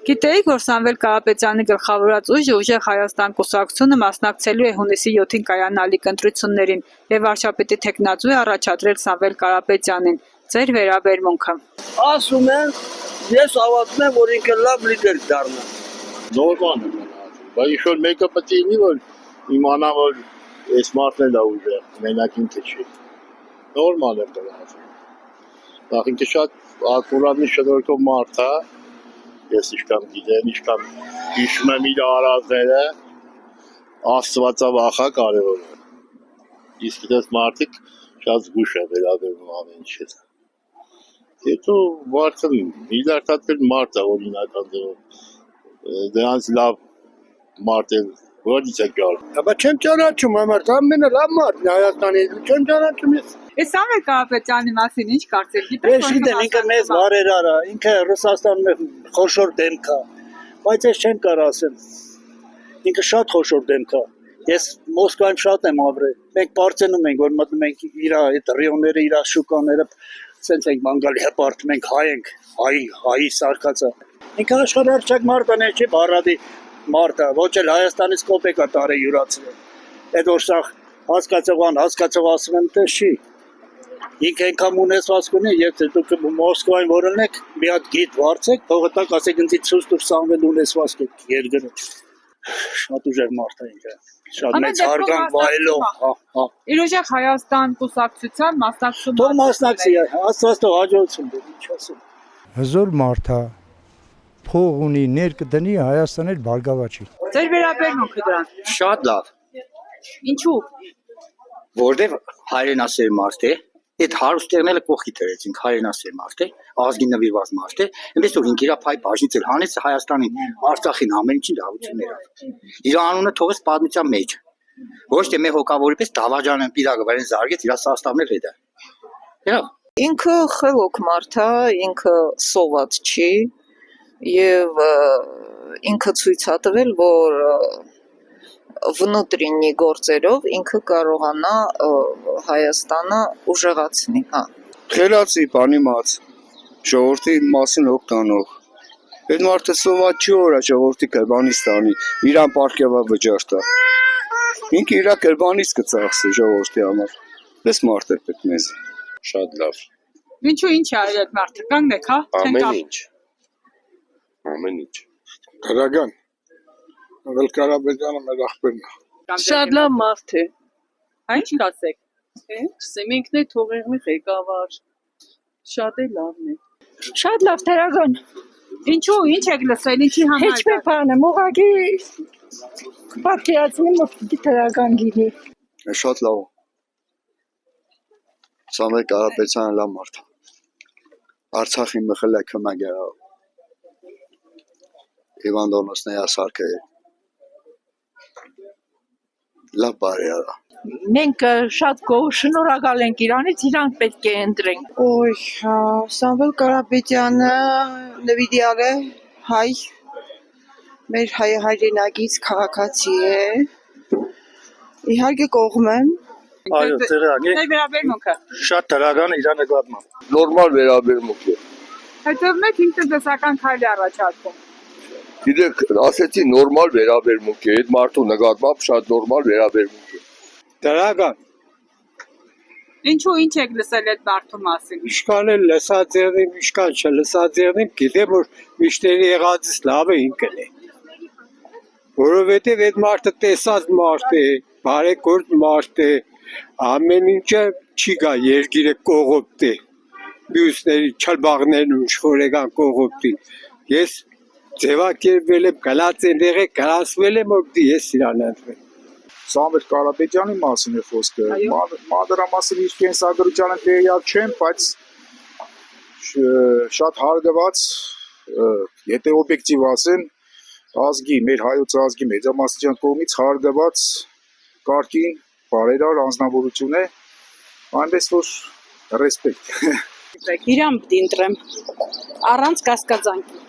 Գիտեիք, որ Սամվել Կարապետյանի գլխավորած ուժը Ուժեղ Հայաստան կուսակցությունը մասնակցելու է հունիսի 7-ին կայանալիք ընտրություններին և վարչապետի թեկնածու է առաջադրել Սամվել Կարապետյանին։ Ձեր վերաբերմունքը։ Ասում են, ես հավատում եմ, որ ինքը լավ լիդեր դառնա։ Նորմալ է, բայց ինչ-որ մեկը պետք է լինի, որ իմանա, որ այս մարդն էլ է ուժեղ, մենակ ինքը չի։ Նորմալ է դրացել։ Նախ ինքը շատ ակուրատնի շնորհքով մարդ է։ Ես ինչքան գիտեմ, ինչքան հիշում եմ իր արածները, Աստվածավախ է կարևոր է։ Իսկ դες մարդիկ շատ զգուշ է վերաբերվում ամեն ինչի։ Հետո մարդը իլարտատել մարդ է օրինական ձևով։ Դրանց լավ մարդ է, որից է գալ։ Բայց չեմ ճանաչում համար, ամենը լավ մարդն է Հայաստանի, չեմ ճանաչում ես։ Այս Սամվել Կարապետյանի մասին ինչ կարծեք, Ես գիտեմ, ինքը մեծ բարեր արա, ինքը Ռուսաստանում խոշոր դեմք է, բայց ես չեմ կարող ասեմ, ինքը շատ խոշոր դեմք է, ես Մոսկվայում շատ եմ ապրել, մենք պարծենում ենք, որ մտնում ենք իր այդ ռիոնները, իր շուկաները, սենց ենք մանգալի հպարտում ենք, հայ ենք, հայի սարկածը, ինքը աշխարհարչակ մարդ է, չի բարադի մարդ է, ոչ էլ Հայաստանից կոպեկ է տարե յուրացրել, այդ որ սաղ հասկացող ասում եմ, տես չի, ինքը ենքամ ունեցվածք ունի, և դուք Մոսկվային որ ելնեք, մի հատ գիտ վարձեք, փողը տակ ասեք ինձի ցույց տուր Սամվել ունեցվածք եք երկրը, շատ ուժեղ մարդ է ինքը, շատ մեծ հարգանք վայելող, Իր Ուժեղ Հայաստան կուսակցության մասնակցում։ Թող մասնակցի, Աստված թող հաջողություն բերի, ինչ ասեմ։ Հզոր մարդ է, փող ունի, ներ կդնի, Հայաստան էլ բարգավաճի։ Ձեր վերաբերմունքը դրան։ Շատ լավ, Ինչու՞։ որտեվ հայրենասեր մարդ է, այդ հարուստներն էլ կողքի դրեցինք, հայրենասեր մարդ է, ազգին նվիրված մարդ է, այնպես որ ինքը իր փայ բաժնից էլ հանեց Հայաստանին, Արցախին ամեն ինչին լավություններ ավ։ Իր անունը թողեց պատմության մեջ։ Ոչ թե մեր հոգավորի պես դավաճան են պիրակը, վարեն զարգեց իր սաստավն էլ հետ է։ Ինքը խելոք մարդ է, ինքը սոված չի եւ ինքը ցույց է տվել, որ внутреннի գործերով ինքը կարողանա Հայաստանը ուժեղացնի, հա։ Խելացի, բանիմաց, ժողովրդի մասին օգտանող։ Այդ մարդը սոված չի օրա ժողովրդի կրբանի ստանի, իրան պարգևա վճար տա։ Ինքը իր կրբանից կծախսի ժողովրդի համար։ Պես մարդ է պետք մեզ։ Շատ լավ։ Ինչու ինչ է այդ մարդը, կանգնեք, հա։ Ամեն ինչ։ Դրական, Սամվել Կարապետյանը մեր աղբերն է։ Շատ լավ մարդ է։ Ինչ կասեք։ Սեմինքն է թողեղնի ղեկավար։ Շատ է լավն է։ Շատ լավ դրական։ Ինչու, ինչ եք լսել, ինչի համար։ Heç մի բան եմ, ուղղակի պատկերացնում եմ դրական գինի։ Շատ լավ։ Սամվել Կարապետյանը լավ մարդ է։ Արցախի մխել է քմագերա։ Իվան Դոնոսնեյա սարքը լավ բարի արա։ Մենք շատ շնորհակալ ենք իրանից, իրանք պետք է ընտրենք։ Օй, Սամվել Կարապետյանը նվիրյալ է, հայ, մեր հայրենագից քաղաքացի է, իհարկե կողմ եմ։ Այո, դրական է։ Ձեր վերաբերմունքը։ Շատ դրական է իր նկատմամբ։ Նորմալ վերաբերմունք է։ Հետո մեկ ինքնատեսական քայլ է առաջարկում։ Գիտեք, ասեցի նորմալ վերաբերմունք է, այդ մարդու նկատմամբ շատ նորմալ վերաբերմունք է։ Դրական, Ինչու ինչ եք լսել այդ մարդու մասին։ իշքան էլ լսած եղնիմ, իշքան չլսած եղնիմ, գիտեմ, որ միշտերի եղածից լավ է ինքն է։ Որովհետև այդ մարդը տեսած մարդ է, բարեկորդ մարդ է, ամեն ինչը չի գա երկիրը կողոպտի, մյուսների չլբաղներն ու շխորեգան կողոպտի։ Ես ձևակերպվել եմ, գլած են եղեք, գլացվել եմ, որ ես իրան ընտրեմ։ Սամվել Կարապետյանի մասին է խոսքը, մանրամասն իր կենսագրությանը տեղյակ չեմ, բայց շատ հարգված, եթե օբյեկտիվ ասեմ, ազգի, մեր հայոց ազգի մեծամասնության կողմից հարգված կարգին բարերար անձնավորություն է, այնպես որ ռեսպեկտ։ Իրան պիտի ընտրեմ, առանց կասկածանքի։